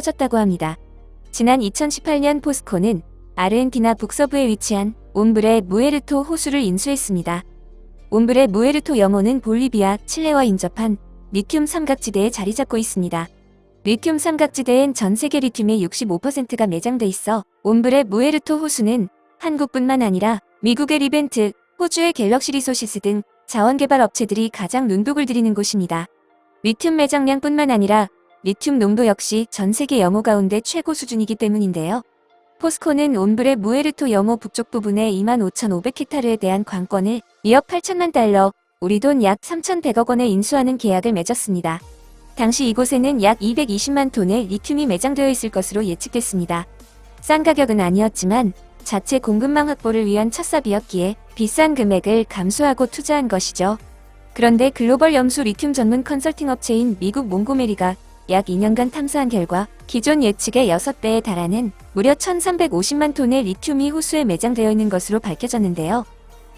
터졌다고 합니다. 지난 2018년 포스코는 아르헨티나 북서부에 위치한 옴브레 무에르토 호수를 인수했습니다. 옴브레 무에르토 영호는 볼리비아, 칠레와 인접한 리튬 삼각지대에 자리 잡고 있습니다. 리튬 삼각지대엔 전 세계 리튬의 65%가 매장돼 있어 옴브레 무에르토 호수는 한국뿐만 아니라 미국의 리벤트, 호주의 갤럭시 리소시스 등 자원개발 업체들이 가장 눈독을 들이는 곳입니다. 리튬 매장량뿐만 아니라 리튬 농도 역시 전 세계 영호 가운데 최고 수준이기 때문인데요. 포스코는 옴브레 무에르토 영호 북쪽 부분의 25,500헥타르에 대한 관권을 2억 8천만 달러, 우리 돈 약 3,100억 원에 인수하는 계약을 맺었습니다. 당시 이곳에는 약 220만 톤의 리튬이 매장되어 있을 것으로 예측됐습니다. 싼 가격은 아니었지만 자체 공급망 확보를 위한 첫삽이었기에 비싼 금액을 감수하고 투자한 것이죠. 그런데 글로벌 염수 리튬 전문 컨설팅 업체인 미국 몽고메리가 약 2년간 탐사한 결과 기존 예측의 6배에 달하는 무려 1,350만 톤의 리튬이 호수에 매장되어 있는 것으로 밝혀졌는데요.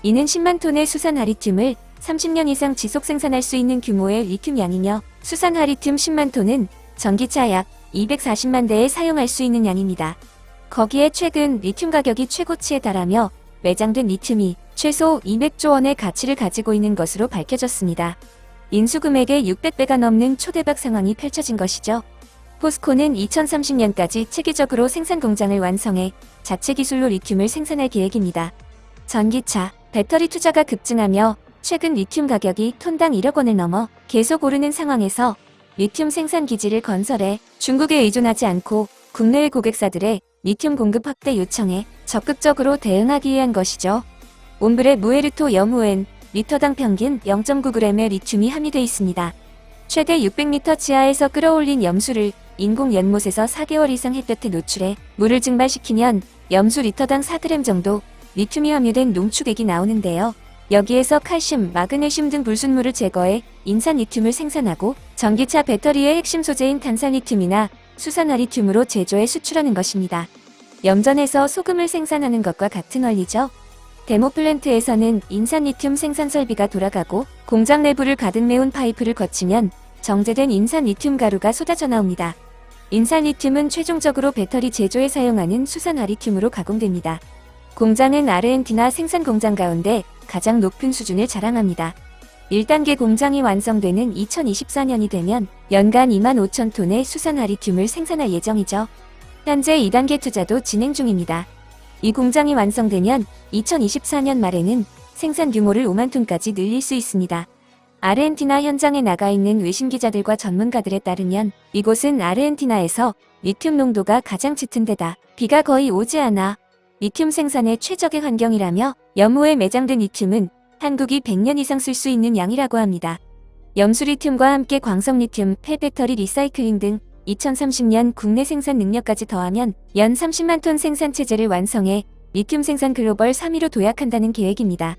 이는 10만 톤의 수산 하리튬을 30년 이상 지속 생산할 수 있는 규모의 리튬 양이며 수산 하리튬 10만 톤은 전기차 약 240만 대에 사용할 수 있는 양입니다. 거기에 최근 리튬 가격이 최고치에 달하며 매장된 리튬이 최소 200조 원의 가치를 가지고 있는 것으로 밝혀졌습니다. 인수금액의 600배가 넘는 초대박 상황이 펼쳐진 것이죠. 포스코는 2030년까지 체계적으로 생산 공장을 완성해 자체 기술로 리튬을 생산할 계획입니다. 전기차, 배터리 투자가 급증하며 최근 리튬 가격이 톤당 1억 원을 넘어 계속 오르는 상황에서 리튬 생산 기지를 건설해 중국에 의존하지 않고 국내외 고객사들의 리튬 공급 확대 요청에 적극적으로 대응하기 위한 것이죠. 옴브레 무에르토 염호엔 리터당 평균 0.9g의 리튬이 함유되어 있습니다. 최대 600m 지하에서 끌어올린 염수를 인공 연못에서 4개월 이상 햇볕에 노출해 물을 증발시키면 염수 리터당 4g 정도 리튬이 함유된 농축액이 나오는데요. 여기에서 칼슘, 마그네슘 등 불순물을 제거해 인산 리튬을 생산하고 전기차 배터리의 핵심 소재인 탄산 리튬이나 수산 하리튬으로 제조해 수출하는 것입니다. 염전에서 소금을 생산하는 것과 같은 원리죠. 데모 플랜트에서는 인산 리튬 생산 설비가 돌아가고 공장 내부를 가득 메운 파이프를 거치면 정제된 인산 리튬 가루가 쏟아져 나옵니다. 인산 리튬은 최종적으로 배터리 제조에 사용하는 수산 하리튬으로 가공됩니다. 공장은 아르헨티나 생산 공장 가운데 가장 높은 수준을 자랑합니다. 1단계 공장이 완성되는 2024년이 되면 연간 25,000톤의 수산 하리튬을 생산할 예정이죠. 현재 2단계 투자도 진행 중입니다. 이 공장이 완성되면 2024년 말에는 생산 규모를 5만 톤까지 늘릴 수 있습니다. 아르헨티나 현장에 나가 있는 외신 기자들과 전문가들에 따르면 이곳은 아르헨티나에서 리튬 농도가 가장 짙은 데다 비가 거의 오지 않아 리튬 생산에 최적의 환경이라며 염호에 매장된 리튬은 한국이 100년 이상 쓸 수 있는 양이라고 합니다. 염수 리튬과 함께 광석 리튬, 폐배터리 리사이클링 등 2030년 국내 생산 능력까지 더하면 연 30만 톤 생산 체제를 완성해 리튬 생산 글로벌 3위로 도약한다는 계획입니다.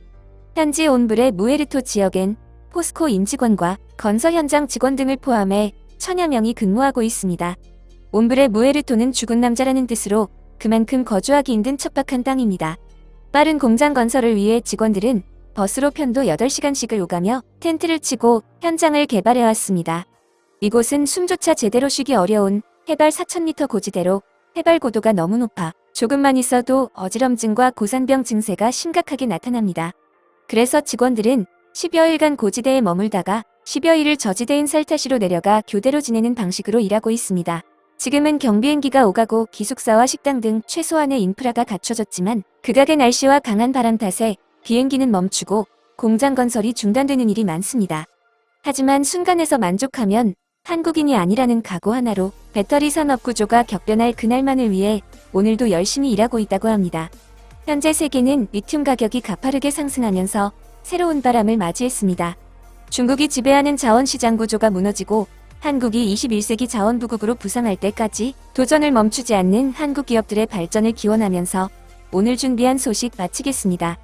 현지 옴브레 무에르토 지역엔 포스코 임직원과 건설 현장 직원 등을 포함해 1000여 명이 근무하고 있습니다. 옴브레 무에르토는 죽은 남자라는 뜻으로 그만큼 거주하기 힘든 척박한 땅입니다. 빠른 공장 건설을 위해 직원들은 버스로 편도 8시간씩을 오가며 텐트를 치고 현장을 개발해왔습니다. 이곳은 숨조차 제대로 쉬기 어려운 해발 4,000m 고지대로 해발 고도가 너무 높아 조금만 있어도 어지럼증과 고산병 증세가 심각하게 나타납니다. 그래서 직원들은 10여일간 고지대에 머물다가 10여일을 저지대인 살타시로 내려가 교대로 지내는 방식으로 일하고 있습니다. 지금은 경비행기가 오가고 기숙사와 식당 등 최소한의 인프라가 갖춰졌지만 극악의 날씨와 강한 바람 탓에 비행기는 멈추고 공장 건설이 중단되는 일이 많습니다. 하지만 순간에서 만족하면 한국인이 아니라는 각오 하나로 배터리 산업 구조가 격변할 그날만을 위해 오늘도 열심히 일하고 있다고 합니다. 현재 세계는 리튬 가격이 가파르게 상승하면서 새로운 바람을 맞이했습니다. 중국이 지배하는 자원시장 구조가 무너지고 한국이 21세기 자원부국으로 부상할 때까지 도전을 멈추지 않는 한국 기업들의 발전을 기원하면서 오늘 준비한 소식 마치겠습니다.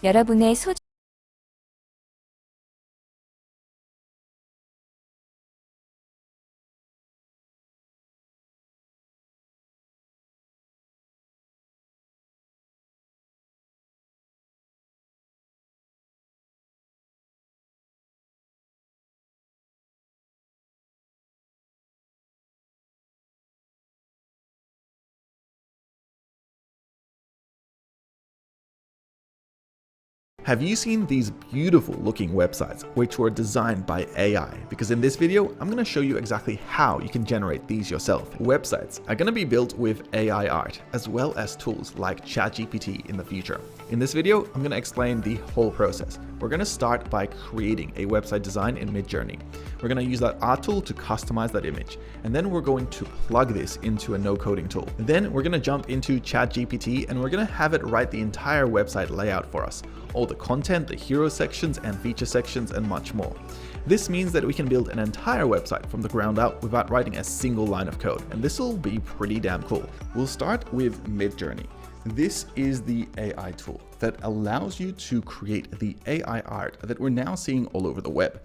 여러분의 Have you seen these beautiful looking websites which were designed by AI? Because in this video, I'm going to show you exactly how you can generate these yourself. Websites are going to be built with AI art, as well as tools like ChatGPT in the future. In this video, I'm going to explain the whole process. We're going to start by creating a website design in Midjourney. We're going to use that art tool to customize that image. And then we're going to plug this into a no-coding tool. Then we're going to jump into ChatGPT and we're going to have it write the entire website layout for us. All the content, the hero sections and feature sections, and much more. This means that we can build an entire website from the ground up without writing a single line of code, and this will be pretty damn cool. We'll start with Midjourney. This is the AI tool that allows you to create the AI art that we're now seeing all over the web.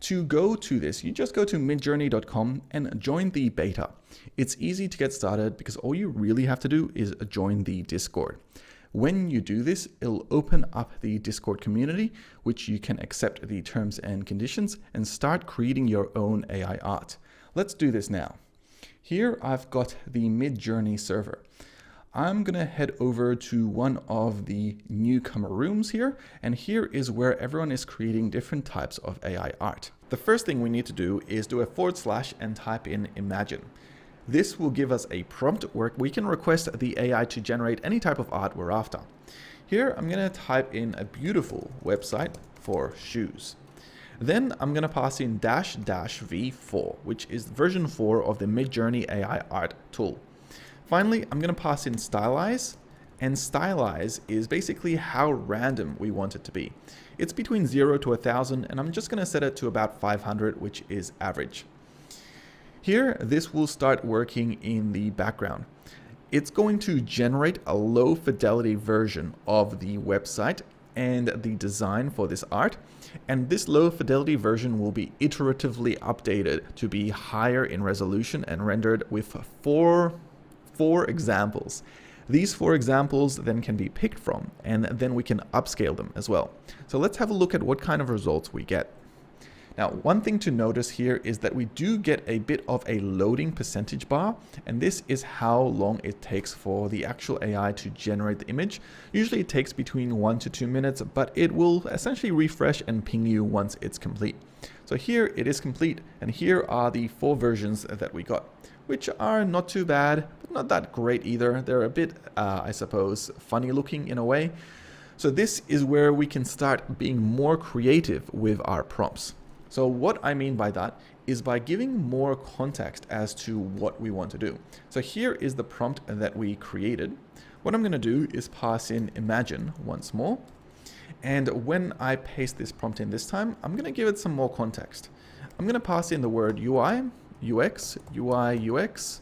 To go to this, you just go to midjourney.com and join the beta. It's easy to get started because all you really have to do is join the Discord. When you do this, it'll open up the Discord community, which you can accept the terms and conditions and start creating your own AI art. Let's do this now. Here I've got the Midjourney server. I'm gonna head over to one of the newcomer rooms here, and here is where everyone is creating different types of AI art. The first thing we need to do is do a / and type in imagine. This will give us a prompt where we can request the AI to generate any type of art we're after. Here, I'm going to type in a beautiful website for shoes. Then I'm going to pass in --v4, which is version 4 of the Midjourney AI art tool. Finally, I'm going to pass in stylize, and stylize is basically how random we want it to be. It's between 0 to 1000, and I'm just going to set it to about 500, which is average. Here, this will start working in the background. It's going to generate a low fidelity version of the website and the design for this art. And this low fidelity version will be iteratively updated to be higher in resolution and rendered with four examples. These 4 examples then can be picked from, and then we can upscale them as well. So let's have a look at what kind of results we get. Now, one thing to notice here is that we do get a bit of a loading percentage bar, and this is how long it takes for the actual AI to generate the image. Usually it takes between 1 to 2 minutes, but it will essentially refresh and ping you once it's complete. So here it is complete, and here are the 4 versions that we got, which are not too bad, but not that great either. They're a bit, I suppose, funny looking in a way. So this is where we can start being more creative with our prompts. So what I mean by that is by giving more context as to what we want to do. So here is the prompt that we created. What I'm going to do is pass in imagine once more. And when I paste this prompt in this time, I'm going to give it some more context. I'm going to pass in the word UI, UX, UI, UX,